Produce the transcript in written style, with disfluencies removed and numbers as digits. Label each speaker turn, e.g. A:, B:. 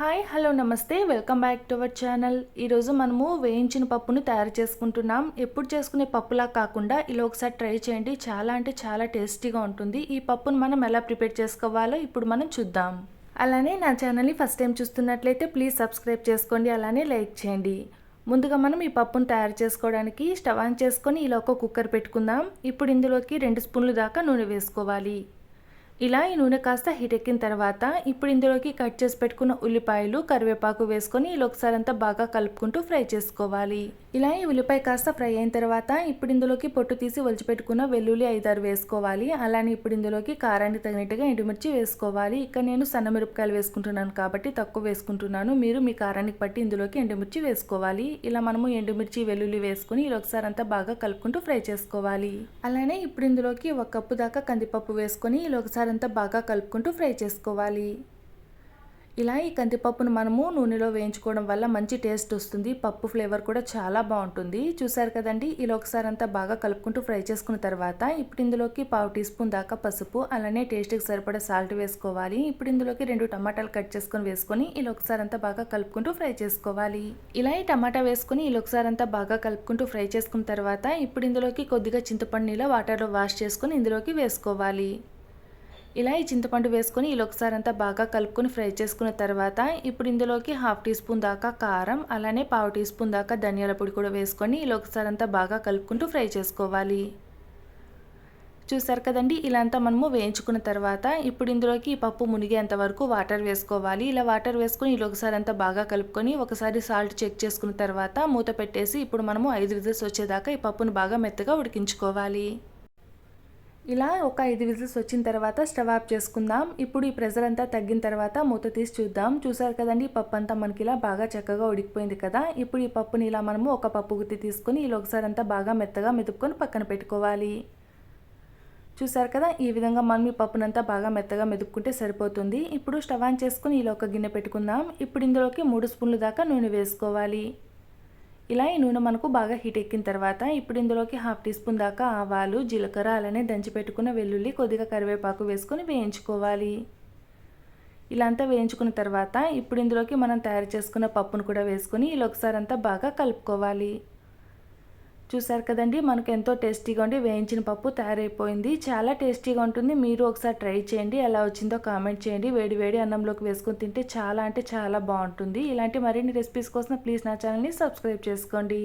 A: Hi hello నమస్తే welcome back to our channel. ఈరోజు మనము వేయించిన పప్పును తయారు చేసుకుంటున్నాం. ఎప్పుడు చేసుకునే పప్పులా కాకుండా ఇలా ఒకసారి ట్రై చేయండి. చాలా అంటే చాలా టేస్టీగా ఉంటుంది. ఈ పప్పును మనం ఎలా ప్రిపేర్ చేసుకోవాలో ఇప్పుడు మనం చూద్దాం. అలానే నా ఛానల్ని ఫస్ట్ టైం చూస్తున్నట్లయితే ప్లీజ్ సబ్స్క్రైబ్ చేసుకోండి, అలానే లైక్ చేయండి. ముందుగా మనం ఈ పప్పును తయారు చేసుకోవడానికి స్టవ్ ఆన్ చేసుకొని ఇలా ఒక కుక్కర్ పెట్టుకుందాం. ఇప్పుడు ఇందులోకి 2 స్పూన్లు దాకా నూనె వేసుకోవాలి. ఇలా ఈ నూనె కాస్త హీట్ ఎక్కిన తర్వాత ఇప్పుడు ఇందులోకి కట్ చేసి పెట్టుకున్న ఉల్లిపాయలు, కరివేపాకు వేసుకొని ఇలా ఒకసారి అంతా బాగా కలుపుకుంటూ ఫ్రై చేసుకోవాలి. ఇలా ఈ ఉల్లిపాయ కాస్త ఫ్రై అయిన తర్వాత ఇప్పుడు ఇందులోకి పొట్టు తీసి ఒలిచిపెట్టుకున్న వెల్లుల్లి 5-6 వేసుకోవాలి. అలానే ఇప్పుడు ఇందులోకి కారానికి తగినట్టుగా ఎండుమిర్చి వేసుకోవాలి. ఇక్కడ నేను సన్న మిరపకాయలు వేసుకుంటున్నాను కాబట్టి తక్కువ వేసుకుంటున్నాను. మీరు మీ కారానికి బట్టి ఇందులోకి ఎండుమిర్చి వేసుకోవాలి. ఇలా మనము ఎండుమిర్చి, వెల్లుల్లి వేసుకుని ఇలా ఒకసారి అంతా బాగా కలుపుకుంటూ ఫ్రై చేసుకోవాలి. అలానే ఇప్పుడు ఇందులోకి 1 కప్పు దాకా కందిపప్పు వేసుకొని ఇలా ఒకసారి అంతా బాగా కలుపుకుంటూ ఫ్రై చేసుకోవాలి. ఇలా ఈ కందిపప్పును మనము నూనెలో వేయించుకోవడం వల్ల మంచి టేస్ట్ వస్తుంది. పప్పు ఫ్లేవర్ కూడా చాలా బాగుంటుంది. చూసారు కదండి, ఇలా ఒకసారి అంతా బాగా కలుపుకుంటూ ఫ్రై చేసుకున్న తర్వాత ఇప్పుడు ఇందులోకి 1/2 టీ స్పూన్ దాకా పసుపు, అలానే టేస్ట్కి సరిపడా సాల్ట్ వేసుకోవాలి. ఇప్పుడు ఇందులోకి 2 టమాటాలు కట్ చేసుకొని వేసుకొని ఇలా ఒకసారి అంతా బాగా కలుపుకుంటూ ఫ్రై చేసుకోవాలి. ఇలా ఈ టమాటా వేసుకొని ఇలా ఒకసారి అంతా బాగా కలుపుకుంటూ ఫ్రై చేసుకున్న తర్వాత ఇప్పుడు ఇందులోకి కొద్దిగా చింతపండు నీళ్ళ వాటర్లో వాష్ చేసుకొని ఇందులోకి వేసుకోవాలి. ఇలా ఈ చింతపండు వేసుకొని ఇలా ఒకసారి అంతా బాగా కలుపుకొని ఫ్రై చేసుకున్న తర్వాత ఇప్పుడు ఇందులోకి 1/2 టీ స్పూన్ దాకా కారం, అలానే 1/2 టీ స్పూన్ దాకా ధనియాల పొడి కూడా వేసుకొని ఇలా ఒకసారి అంతా బాగా కలుపుకుంటూ ఫ్రై చేసుకోవాలి. చూసారు కదండి, ఇలా అంతా మనము వేయించుకున్న తర్వాత ఇప్పుడు ఇందులోకి ఈ పప్పు మునిగేంత వరకు వాటర్ వేసుకోవాలి. ఇలా వాటర్ వేసుకొని ఇలా ఒకసారి అంతా బాగా కలుపుకొని ఒకసారి సాల్ట్ చెక్ చేసుకున్న తర్వాత మూత పెట్టేసి ఇప్పుడు మనము 5 విజిల్స్ వచ్చేదాకా ఈ పప్పును బాగా మెత్తగా ఉడికించుకోవాలి. ఇలా ఒక 5 విజిల్స్ వచ్చిన తర్వాత స్టవ్ ఆఫ్ చేసుకుందాం. ఇప్పుడు ఈ ప్రెషర్ అంతా తగ్గిన తర్వాత మూత తీసి చూద్దాం. చూసారు కదండి, పప్పు అంతా మనకి ఇలా బాగా చక్కగా ఉడికిపోయింది కదా. ఇప్పుడు ఈ పప్పుని ఇలా మనము ఒక పప్పు గుత్తి తీసుకొని ఇలా ఒకసారి అంతా బాగా మెత్తగా మెదుపుకొని పక్కన పెట్టుకోవాలి. చూసారు కదా, ఈ విధంగా మనం ఈ పప్పునంతా బాగా మెత్తగా మెదుపుకుంటే సరిపోతుంది. ఇప్పుడు స్టవ్ ఆన్ చేసుకుని ఇలా ఒక గిన్నె పెట్టుకుందాం. ఇప్పుడు ఇందులోకి 3 స్పూన్లు దాకా నూనె వేసుకోవాలి. ఇలా ఈ నూనె మనకు బాగా హీట్ ఎక్కిన తర్వాత ఇప్పుడు ఇందులోకి 1/2 టీ స్పూన్ దాకా ఆవాలు, జీలకర్ర, అలానే దంచి పెట్టుకున్న వెల్లుల్లి, కొద్దిగా కరివేపాకు వేసుకొని వేయించుకోవాలి. ఇలా అంతా వేయించుకున్న తర్వాత ఇప్పుడు ఇందులోకి మనం తయారు చేసుకున్న పప్పును కూడా వేసుకొని ఇలా ఒకసారి అంతా బాగా కలుపుకోవాలి. చూసారు కదండి, మనకు ఎంతో టేస్టీగా ఉండి వేయించిన పప్పు తయారైపోయింది. చాలా టేస్టీగా ఉంటుంది. మీరు ఒకసారి ట్రై చేయండి. ఎలా వచ్చిందో కామెంట్ చేయండి. వేడి వేడి అన్నంలోకి వేసుకొని తింటే చాలా అంటే చాలా బాగుంటుంది. ఇలాంటి మరిన్ని రెసిపీస్ కోసం ప్లీజ్ నా ఛానల్ని సబ్స్క్రైబ్ చేసుకోండి.